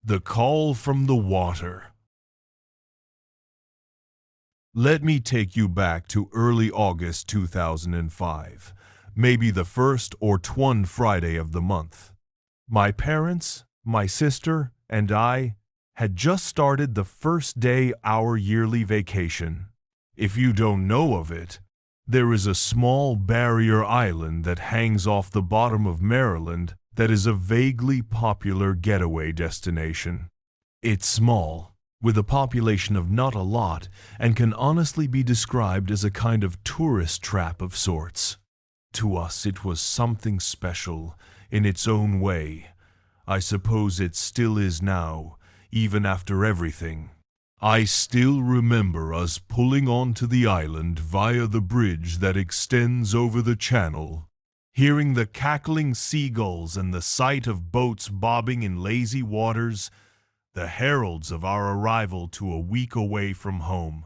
The Call from the Water. Let me take you back to early August 2005, maybe the first or 20th Friday of the month. My parents, my sister, and I had just started the first day our yearly vacation. If you don't know of it, there is a small barrier island that hangs off the bottom of Maryland that is a vaguely popular getaway destination. It's small, with a population of not a lot, and can honestly be described as a kind of tourist trap of sorts. To us, it was something special, in its own way. I suppose it still is now, even after everything. I still remember us pulling onto the island via the bridge that extends over the channel, hearing the cackling seagulls and the sight of boats bobbing in lazy waters, the heralds of our arrival to a week away from home.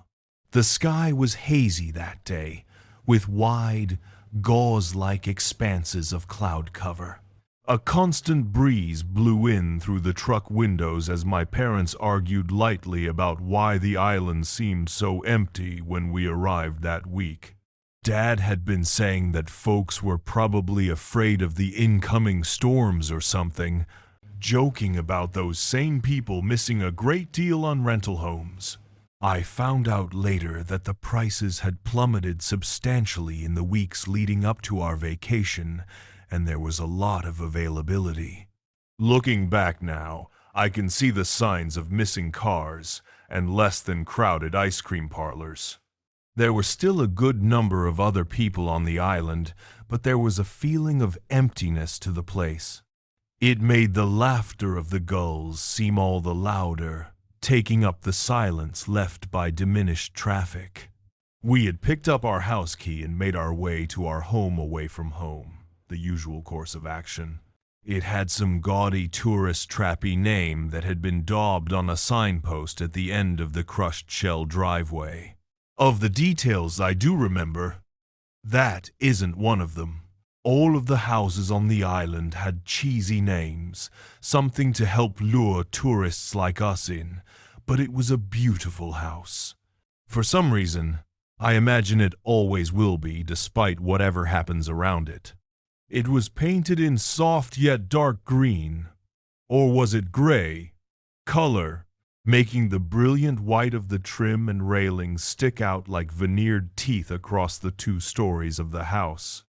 The sky was hazy that day, with wide, gauze-like expanses of cloud cover. A constant breeze blew in through the truck windows as my parents argued lightly about why the island seemed so empty when we arrived that week. Dad had been saying that folks were probably afraid of the incoming storms or something, joking about those same people missing a great deal on rental homes. I found out later that the prices had plummeted substantially in the weeks leading up to our vacation, and there was a lot of availability. Looking back now, I can see the signs of missing cars and less than crowded ice cream parlors. There were still a good number of other people on the island, but there was a feeling of emptiness to the place. It made the laughter of the gulls seem all the louder, taking up the silence left by diminished traffic. We had picked up our house key and made our way to our home away from home, the usual course of action. It had some gaudy tourist-trappy name that had been daubed on a signpost at the end of the crushed shell driveway. Of the details I do remember, that isn't one of them. All of the houses on the island had cheesy names, something to help lure tourists like us in, but it was a beautiful house. For some reason, I imagine it always will be despite whatever happens around it. It was painted in soft yet dark green, or was it gray, color, making the brilliant white of the trim and railings stick out like veneered teeth across the 2 stories of the house.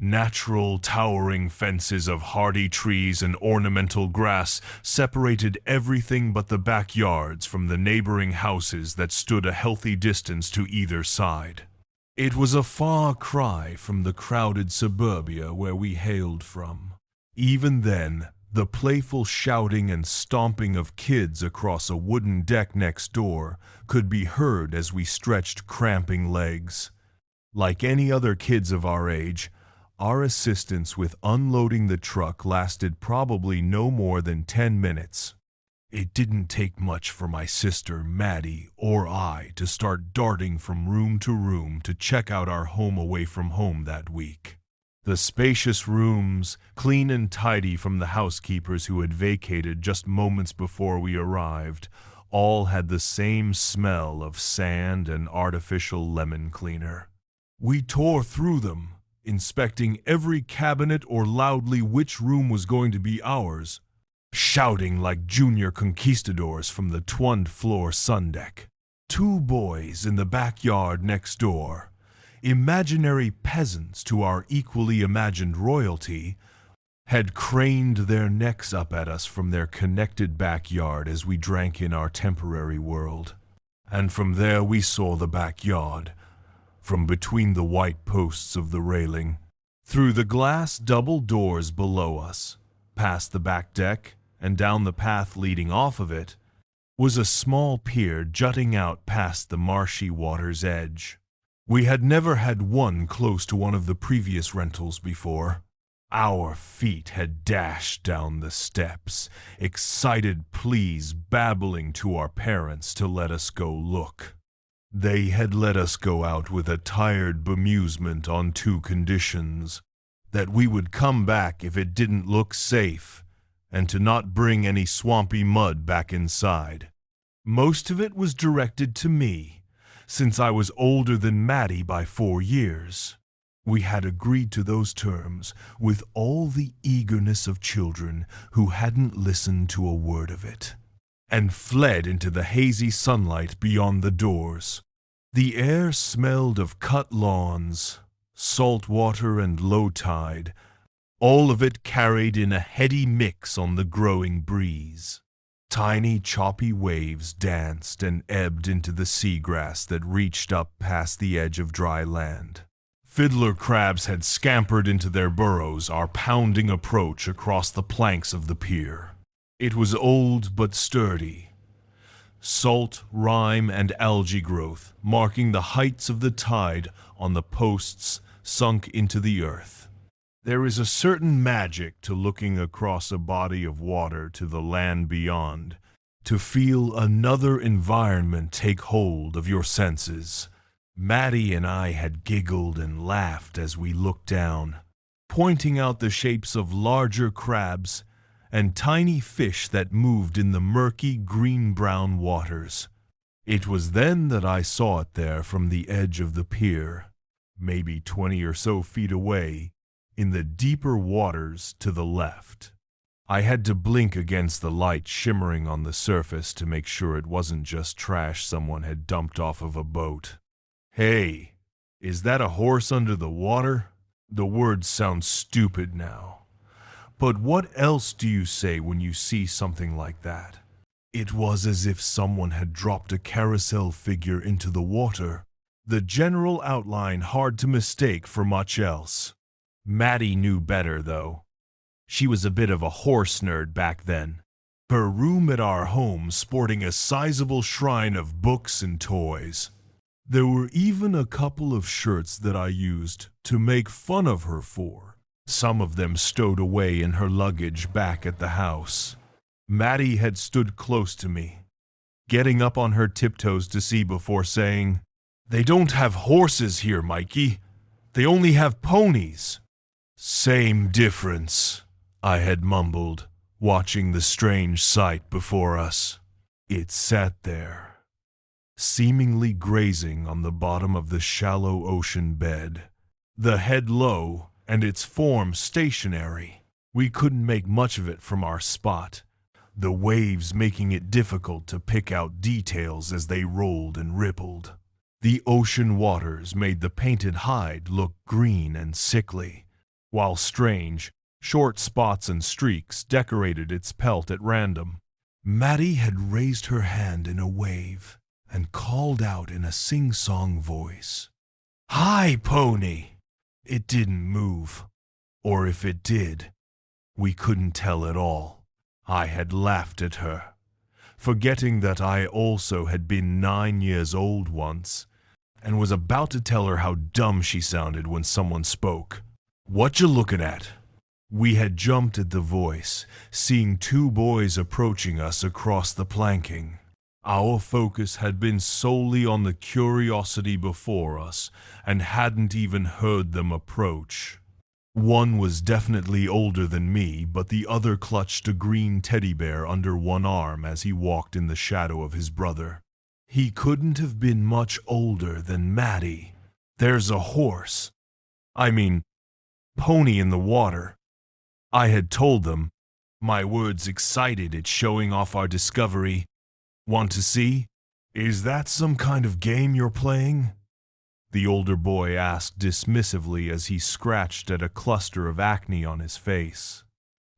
Natural towering fences of hardy trees and ornamental grass separated everything but the backyards from the neighboring houses that stood a healthy distance to either side. It was a far cry from the crowded suburbia where we hailed from. Even then, the playful shouting and stomping of kids across a wooden deck next door could be heard as we stretched cramping legs. Like any other kids of our age, our assistance with unloading the truck lasted probably no more than 10 minutes. It didn't take much for my sister, Maddie, or I to start darting from room to room to check out our home away from home that week. The spacious rooms, clean and tidy from the housekeepers who had vacated just moments before we arrived, all had the same smell of sand and artificial lemon cleaner. We tore through them, inspecting every cabinet or loudly which room was going to be ours, shouting like junior conquistadors from the 20th floor sundeck. 2 boys in the backyard next door, imaginary peasants to our equally imagined royalty, had craned their necks up at us from their connected backyard as we drank in our temporary world. And from there we saw the backyard, from between the white posts of the railing. Through the glass double doors below us, past the back deck, and down the path leading off of it, was a small pier jutting out past the marshy water's edge. We had never had one close to one of the previous rentals before. Our feet had dashed down the steps, excited pleas babbling to our parents to let us go look. They had let us go out with a tired bemusement on 2 conditions: that we would come back if it didn't look safe, and to not bring any swampy mud back inside. Most of it was directed to me, since I was older than Maddie by 4 years. We had agreed to those terms with all the eagerness of children who hadn't listened to a word of it, and fled into the hazy sunlight beyond the doors. The air smelled of cut lawns, salt water, and low tide, all of it carried in a heady mix on the growing breeze. Tiny choppy waves danced and ebbed into the seagrass that reached up past the edge of dry land. Fiddler crabs had scampered into their burrows, our pounding approach across the planks of the pier. It was old but sturdy. Salt, rime, and algae growth marking the heights of the tide on the posts sunk into the earth. There is a certain magic to looking across a body of water to the land beyond, to feel another environment take hold of your senses. Maddie and I had giggled and laughed as we looked down, pointing out the shapes of larger crabs and tiny fish that moved in the murky green-brown waters. It was then that I saw it there from the edge of the pier, maybe 20 or so feet away, in the deeper waters to the left. I had to blink against the light shimmering on the surface to make sure it wasn't just trash someone had dumped off of a boat. "Hey, is that a horse under the water?" The words sound stupid now. But what else do you say when you see something like that? It was as if someone had dropped a carousel figure into the water, the general outline hard to mistake for much else. Maddie knew better, though. She was a bit of a horse nerd back then. Her room at our home sporting a sizable shrine of books and toys. There were even a couple of shirts that I used to make fun of her for, some of them stowed away in her luggage back at the house. Maddie had stood close to me, getting up on her tiptoes to see before saying, "They don't have horses here, Mikey. They only have ponies." "Same difference," I had mumbled, watching the strange sight before us. It sat there, seemingly grazing on the bottom of the shallow ocean bed, the head low and its form stationary. We couldn't make much of it from our spot, the waves making it difficult to pick out details as they rolled and rippled. The ocean waters made the painted hide look green and sickly, while strange, short spots and streaks decorated its pelt at random. Maddie had raised her hand in a wave and called out in a sing-song voice, "Hi, pony!" It didn't move, or if it did, we couldn't tell at all. I had laughed at her, forgetting that I also had been 9 years old once, and was about to tell her how dumb she sounded when someone spoke. "What you looking at?" We had jumped at the voice, seeing 2 boys approaching us across the planking. Our focus had been solely on the curiosity before us and hadn't even heard them approach. One was definitely older than me, but the other clutched a green teddy bear under one arm as he walked in the shadow of his brother. He couldn't have been much older than Maddie. "There's a horse. Pony in the water," I had told them, my words excited at showing off our discovery. "Want to see? Is that some kind of game you're playing?" The older boy asked dismissively as he scratched at a cluster of acne on his face.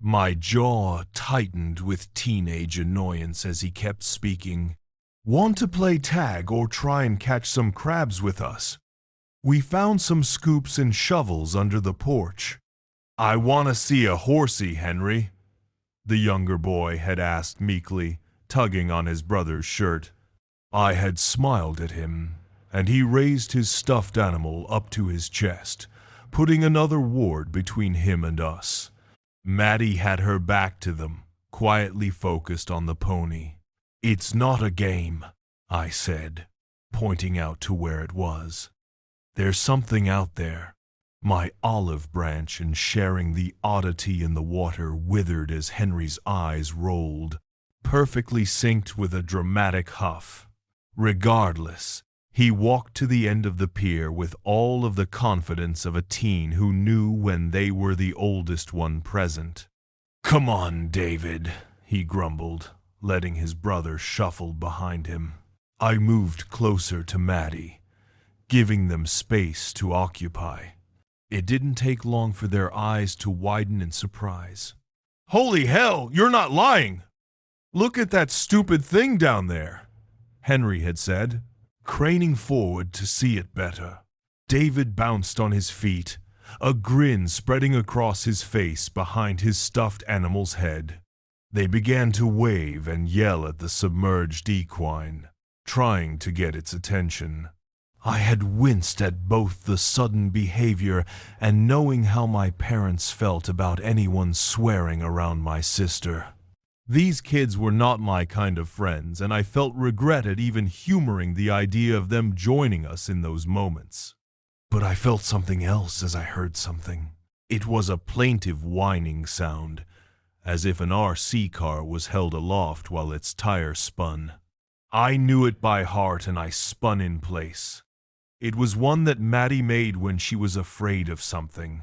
My jaw tightened with teenage annoyance as he kept speaking. "Want to play tag or try and catch some crabs with us? We found some scoops and shovels under the porch." "I want to see a horsey, Henry," the younger boy had asked meekly, tugging on his brother's shirt. I had smiled at him, and he raised his stuffed animal up to his chest, putting another ward between him and us. Maddie had her back to them, quietly focused on the pony. "It's not a game," I said, pointing out to where it was. "There's something out there, My olive branch and sharing the oddity in the water withered as Henry's eyes rolled, perfectly synced with a dramatic huff. Regardless, he walked to the end of the pier with all of the confidence of a teen who knew when they were the oldest one present. "Come on, David," he grumbled, letting his brother shuffle behind him. I moved closer to Maddie, giving them space to occupy. It didn't take long for their eyes to widen in surprise. "Holy hell, you're not lying! Look at that stupid thing down there," Henry had said, craning forward to see it better. David bounced on his feet, a grin spreading across his face behind his stuffed animal's head. They began to wave and yell at the submerged equine, trying to get its attention. I had winced at both the sudden behavior and knowing how my parents felt about anyone swearing around my sister. These kids were not my kind of friends, and I felt regret at even humoring the idea of them joining us in those moments. But I felt something else as I heard something. It was a plaintive whining sound, as if an RC car was held aloft while its tire spun. I knew it by heart and I spun in place. It was one that Maddie made when she was afraid of something.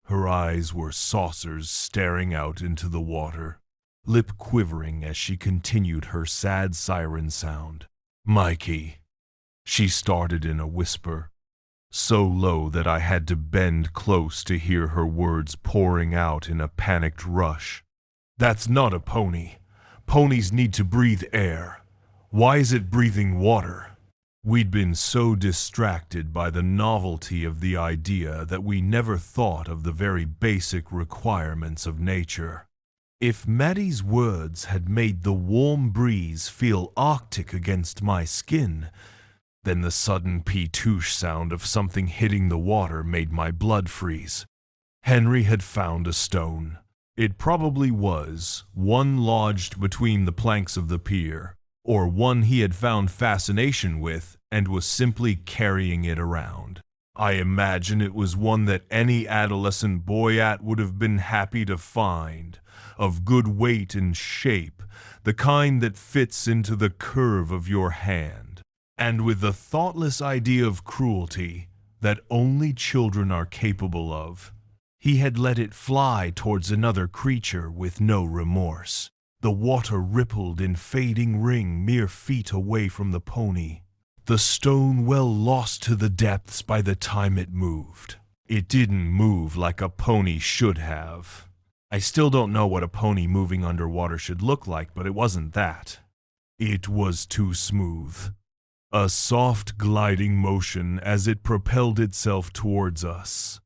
Her eyes were saucers staring out into the water, lip quivering as she continued her sad siren sound. "Mikey," she started in a whisper, so low that I had to bend close to hear her words pouring out in a panicked rush. "That's not a pony. Ponies need to breathe air. Why is it breathing water?" We'd been so distracted by the novelty of the idea that we never thought of the very basic requirements of nature. If Maddie's words had made the warm breeze feel arctic against my skin, then the sudden peetoosh sound of something hitting the water made my blood freeze. Henry had found a stone. It probably was one lodged between the planks of the pier, or one he had found fascination with and was simply carrying it around. I imagine it was one that any adolescent boyat would have been happy to find, of good weight and shape, the kind that fits into the curve of your hand, and with the thoughtless idea of cruelty that only children are capable of. He had let it fly towards another creature with no remorse. The water rippled in fading ring mere feet away from the pony, the stone well lost to the depths by the time it moved. It didn't move like a pony should have. I still don't know what a pony moving underwater should look like, but it wasn't that. It was too smooth. A soft gliding motion as it propelled itself towards us.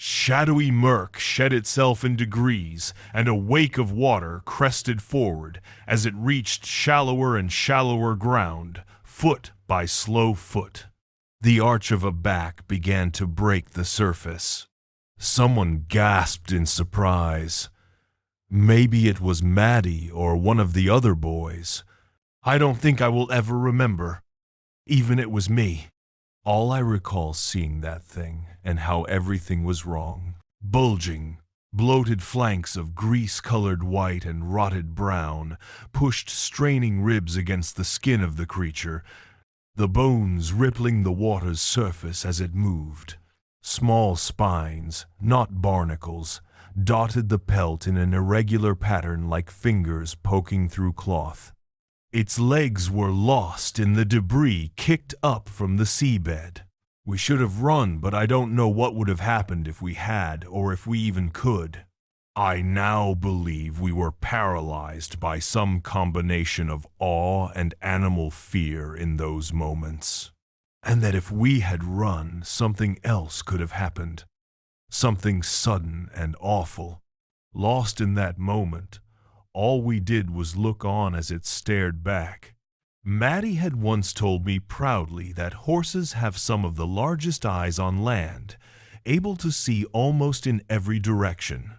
Shadowy murk shed itself in degrees, and a wake of water crested forward as it reached shallower and shallower ground, foot by slow foot. The arch of a back began to break the surface. Someone gasped in surprise. Maybe it was Maddie or one of the other boys. I don't think I will ever remember. Even it was me. All I recall seeing that thing and how everything was wrong. Bulging, bloated flanks of grease-colored white and rotted brown pushed straining ribs against the skin of the creature, the bones rippling the water's surface as it moved. Small spines, not barnacles, dotted the pelt in an irregular pattern like fingers poking through cloth. Its legs were lost in the debris kicked up from the seabed. We should have run, but I don't know what would have happened if we had, or if we even could. I now believe we were paralyzed by some combination of awe and animal fear in those moments, and that if we had run, something else could have happened. Something sudden and awful. Lost in that moment, all we did was look on as it stared back. Maddie had once told me proudly that horses have some of the largest eyes on land, able to see almost in every direction.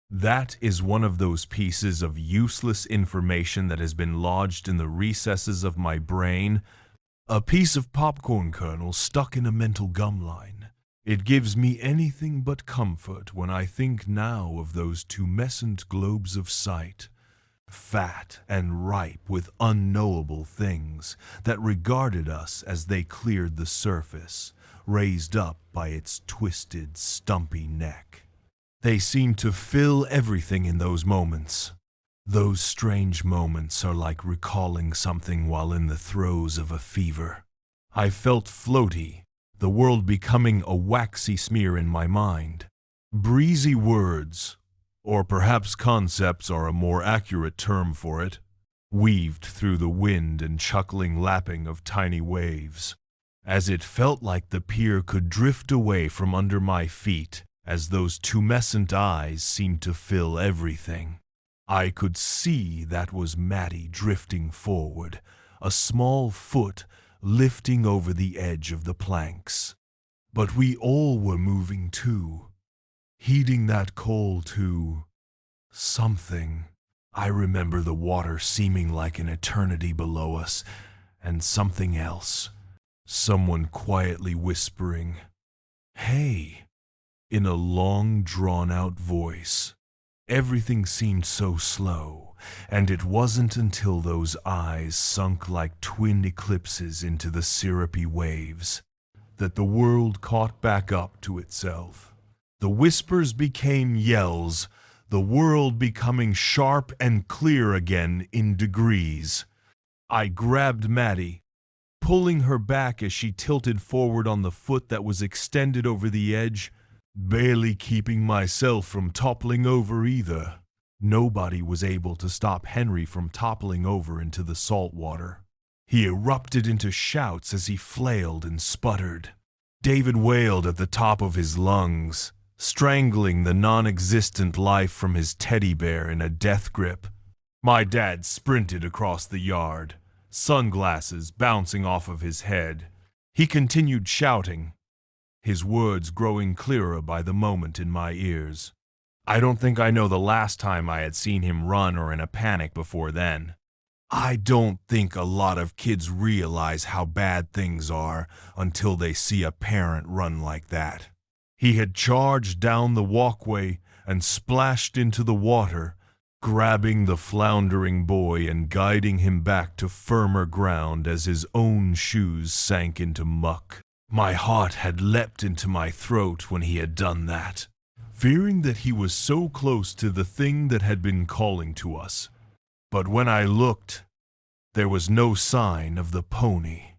That is one of those pieces of useless information that has been lodged in the recesses of my brain, a piece of popcorn kernel stuck in a mental gum line. It gives me anything but comfort when I think now of those tumescent globes of sight, fat and ripe with unknowable things, that regarded us as they cleared the surface, raised up by its twisted, stumpy neck. They seem to fill everything in those moments. Those strange moments are like recalling something while in the throes of a fever. I felt floaty, the world becoming a waxy smear in my mind. Breezy words, or perhaps concepts are a more accurate term for it, weaved through the wind and chuckling lapping of tiny waves, as it felt like the pier could drift away from under my feet as those tumescent eyes seemed to fill everything. I could see that was Maddie drifting forward, a small foot lifting over the edge of the planks. But we all were moving too, heeding that call to something. I remember the water seeming like an eternity below us, and something else. Someone quietly whispering, "Hey," in a long, drawn-out voice. Everything seemed so slow, and it wasn't until those eyes sunk like twin eclipses into the syrupy waves that the world caught back up to itself. The whispers became yells, the world becoming sharp and clear again in degrees. I grabbed Maddie, pulling her back as she tilted forward on the foot that was extended over the edge, barely keeping myself from toppling over either. Nobody was able to stop Henry from toppling over into the salt water. He erupted into shouts as he flailed and sputtered. David wailed at the top of his lungs, strangling the non-existent life from his teddy bear in a death grip. My dad sprinted across the yard, sunglasses bouncing off of his head. He continued shouting, his words growing clearer by the moment in my ears. I don't think I know the last time I had seen him run or in a panic before then. I don't think a lot of kids realize how bad things are until they see a parent run like that. He had charged down the walkway and splashed into the water, grabbing the floundering boy and guiding him back to firmer ground as his own shoes sank into muck. My heart had leapt into my throat when he had done that, fearing that he was so close to the thing that had been calling to us. But when I looked, there was no sign of the pony,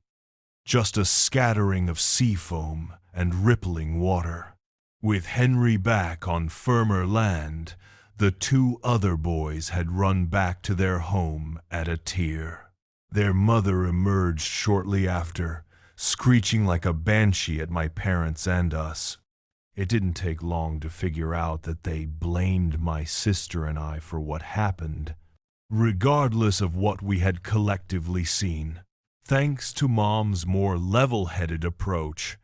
just a scattering of sea foam and rippling water. With Henry back on firmer land, the two other boys had run back to their home at a tier. Their mother emerged shortly after, screeching like a banshee at my parents and us. It didn't take long to figure out that they blamed my sister and I for what happened, regardless of what we had collectively seen. Thanks to Mom's more level-headed approach,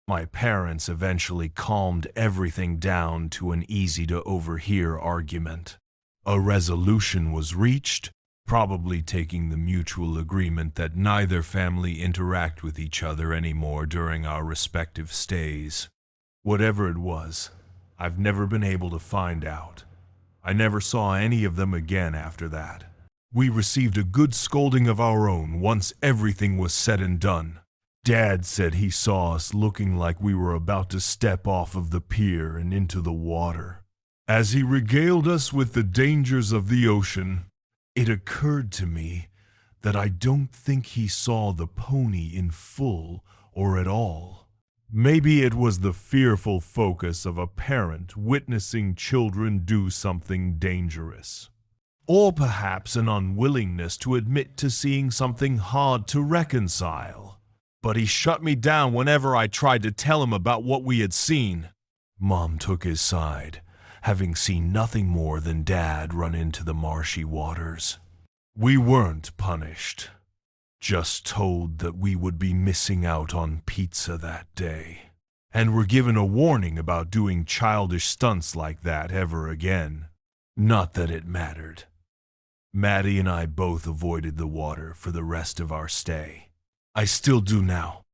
my parents eventually calmed everything down to an easy-to-overhear argument. A resolution was reached, probably taking the mutual agreement that neither family interact with each other anymore during our respective stays. Whatever it was, I've never been able to find out. I never saw any of them again after that. We received a good scolding of our own once everything was said and done. Dad said he saw us looking like we were about to step off of the pier and into the water. As he regaled us with the dangers of the ocean, it occurred to me that I don't think he saw the pony in full or at all. Maybe it was the fearful focus of a parent witnessing children do something dangerous. Or perhaps an unwillingness to admit to seeing something hard to reconcile. But he shut me down whenever I tried to tell him about what we had seen. Mom took his side, having seen nothing more than Dad run into the marshy waters. We weren't punished, just told that we would be missing out on pizza that day, and were given a warning about doing childish stunts like that ever again. Not that it mattered. Maddie and I both avoided the water for the rest of our stay. I still do now,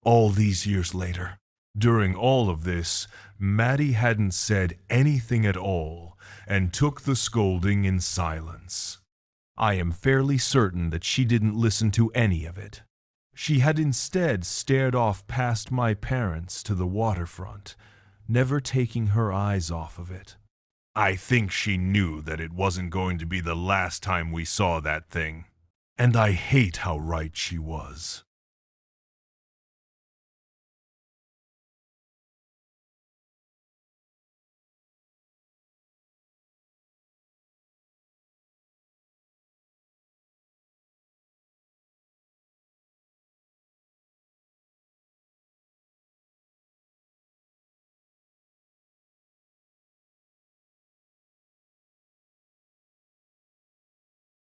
all these years later. During all of this, Maddie hadn't said anything at all and took the scolding in silence. I am fairly certain that she didn't listen to any of it. She had instead stared off past my parents to the waterfront, never taking her eyes off of it. I think she knew that it wasn't going to be the last time we saw that thing. And I hate how right she was.